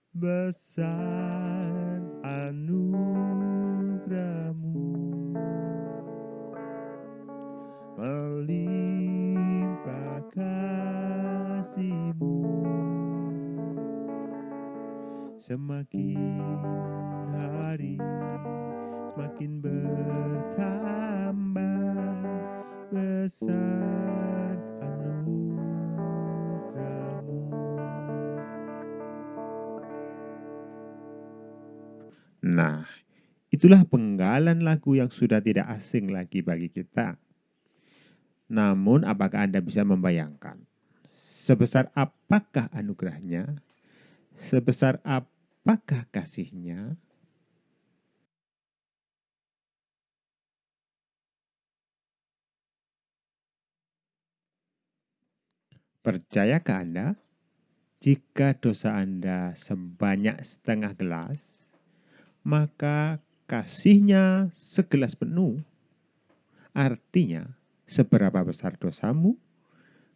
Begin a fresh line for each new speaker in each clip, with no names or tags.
besar anugerah-Mu, melimpah kasih-Mu, semakin hari semakin bertambah besar anugerah-Mu. Nah, itulah penggalan lagu yang sudah tidak asing lagi bagi kita. Namun, apakah Anda bisa membayangkan sebesar apakah anugerahnya? Sebesar apakah kasih-Nya? Percayakah Anda? Jika dosa Anda sebanyak setengah gelas, maka kasih-Nya segelas penuh. Artinya, seberapa besar dosamu,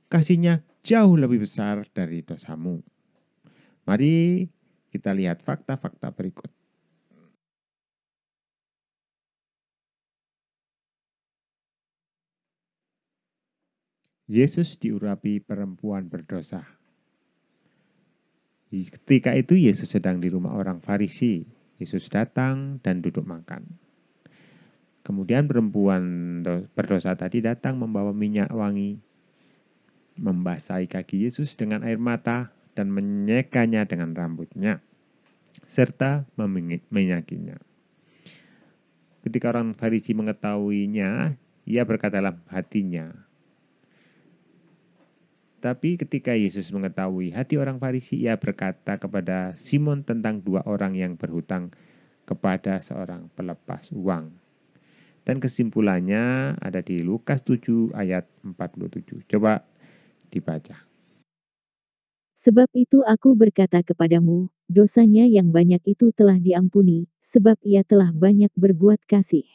kasih-Nya jauh lebih besar dari dosamu. Mari kita lihat fakta-fakta berikut. Yesus diurapi perempuan berdosa. Ketika itu Yesus sedang di rumah orang Farisi. Yesus datang dan duduk makan. Kemudian perempuan berdosa tadi datang membawa minyak wangi, membasahi kaki Yesus dengan air mata dan menyekanya dengan rambutnya, serta menyakinya. Ketika orang Farisi mengetahuinya, ia berkata dalam hatinya. Tapi ketika Yesus mengetahui hati orang Farisi, ia berkata kepada Simon tentang dua orang yang berhutang kepada seorang pelepas uang. Dan kesimpulannya ada di Lukas 7 ayat 47. Coba dibaca.
Sebab itu aku berkata kepadamu, dosanya yang banyak itu telah diampuni, sebab ia telah banyak berbuat kasih.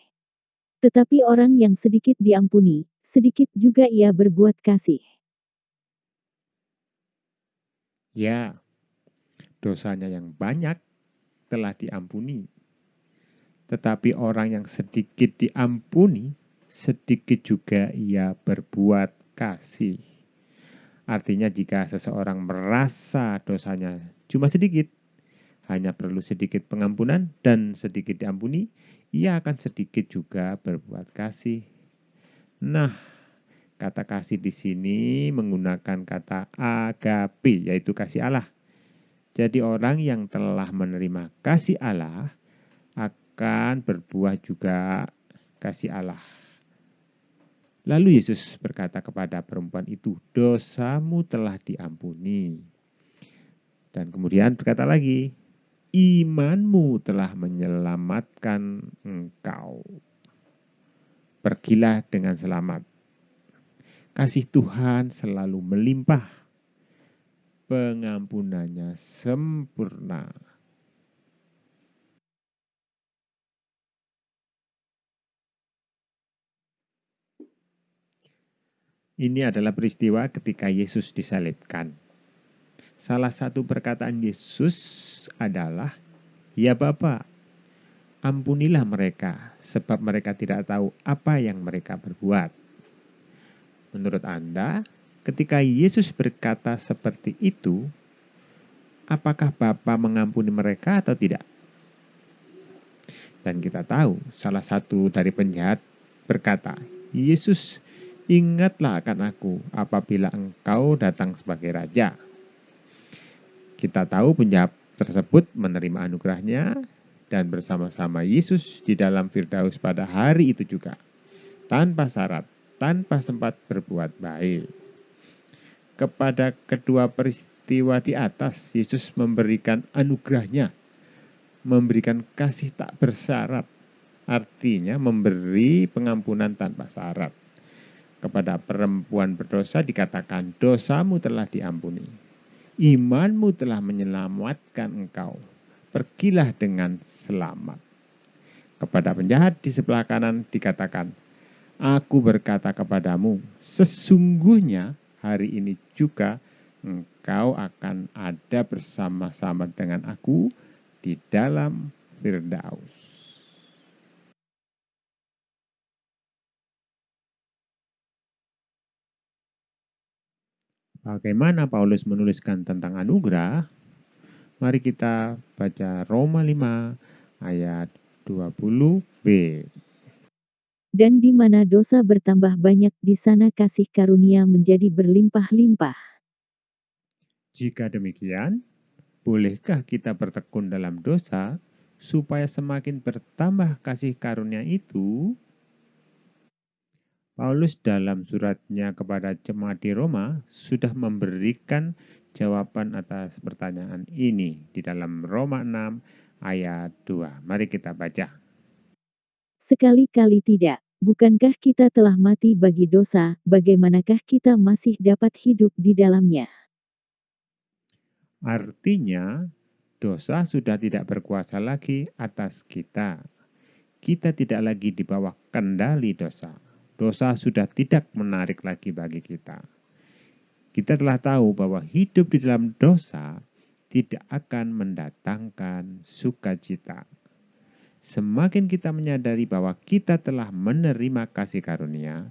Tetapi orang yang sedikit diampuni, sedikit juga ia berbuat kasih.
Ya, dosanya yang banyak telah diampuni. Tetapi orang yang sedikit diampuni, sedikit juga ia berbuat kasih. Artinya jika seseorang merasa dosanya cuma sedikit, hanya perlu sedikit pengampunan dan sedikit diampuni, ia akan sedikit juga berbuat kasih. Nah, kata kasih di sini menggunakan kata agape, yaitu kasih Allah. Jadi orang yang telah menerima kasih Allah akan berbuah juga kasih Allah. Lalu Yesus berkata kepada perempuan itu, dosamu telah diampuni. Dan kemudian berkata lagi, imanmu telah menyelamatkan engkau. Pergilah dengan selamat. Kasih Tuhan selalu melimpah. Pengampunannya sempurna. Ini adalah peristiwa ketika Yesus disalibkan. Salah satu perkataan Yesus adalah, ya Bapa, ampunilah mereka, sebab mereka tidak tahu apa yang mereka berbuat. Menurut Anda, ketika Yesus berkata seperti itu, apakah Bapa mengampuni mereka atau tidak? Dan kita tahu, salah satu dari penjahat berkata, Yesus, ingatlah akan aku apabila engkau datang sebagai raja. Kita tahu penjahat tersebut menerima anugerahnya dan bersama-sama Yesus di dalam Firdaus pada hari itu juga. Tanpa syarat, tanpa sempat berbuat baik. Kepada kedua peristiwa di atas, Yesus memberikan anugerahnya, memberikan kasih tak bersyarat. Artinya memberi pengampunan tanpa syarat. Kepada perempuan berdosa dikatakan, dosamu telah diampuni. Imanmu telah menyelamatkan engkau. Pergilah dengan selamat. Kepada penjahat di sebelah kanan dikatakan, aku berkata kepadamu, sesungguhnya hari ini juga engkau engkau akan ada bersama-sama dengan aku di dalam Firdaus. Bagaimana Paulus menuliskan tentang anugerah? Mari kita baca Roma 5 ayat 20b.
Dan di mana dosa bertambah banyak, di sana kasih karunia menjadi berlimpah-limpah.
Jika demikian, bolehkah kita bertekun dalam dosa supaya semakin bertambah kasih karunia itu? Paulus dalam suratnya kepada jemaat di Roma sudah memberikan jawaban atas pertanyaan ini di dalam Roma 6 ayat 2. Mari kita baca.
Sekali-kali tidak. Bukankah kita telah mati bagi dosa, bagaimanakah kita masih dapat hidup di dalamnya?
Artinya, dosa sudah tidak berkuasa lagi atas kita. Kita tidak lagi di bawah kendali dosa. Dosa sudah tidak menarik lagi bagi kita. Kita telah tahu bahwa hidup di dalam dosa tidak akan mendatangkan sukacita. Semakin kita menyadari bahwa kita telah menerima kasih karunia,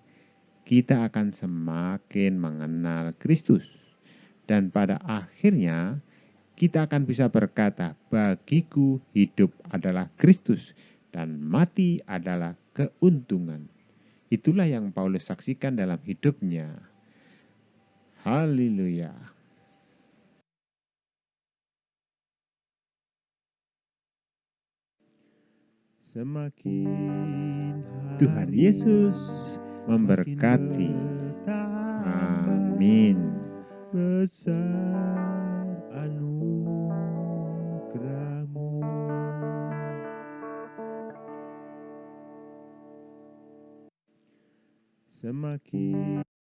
kita akan semakin mengenal Kristus. Dan pada akhirnya, kita akan bisa berkata, bagiku hidup adalah Kristus dan mati adalah keuntungan. Itulah yang Paulus saksikan dalam hidupnya. Haleluya. Tuhan Yesus memberkati. Amin.
Besar anugerah-Mu, semakin